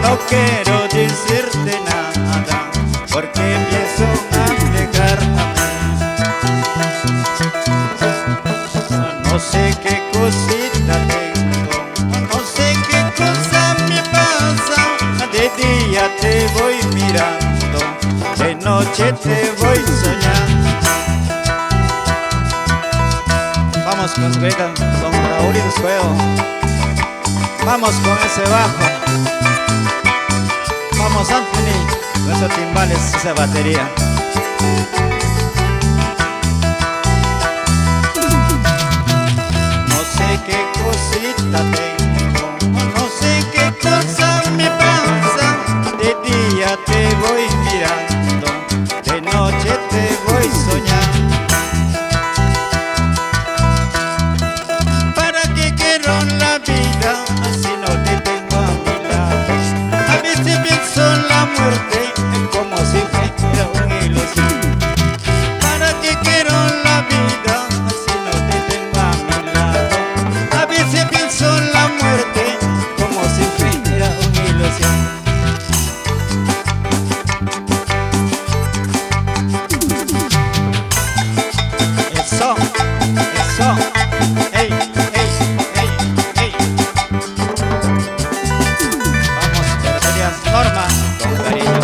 no quiero decirte nada, porque empiezo a alejarme. No sé qué cosita tengo, no sé qué cosa me pasa. De día te voy mirando, de noche te voy soñando. Vamos con Raúl y Desfuego. Vamos con ese bajo. Vamos Anthony, con esos timbales, esa batería. No sé qué cosita tengo, no sé qué cosa me pasa. De día te voy mirando, de noche te voy soñando. ¿Para qué quiero la vida si no te tengo a mi lado? A veces pienso en la muerte como si fuera una ilusión. ¿Para qué quiero la vida si no te tengo a mi lado? A veces pienso en la muerte como si fuera una ilusión. Eso, eso, ey, ey, ey, ey. Vamos, baterías Norma, con cariño.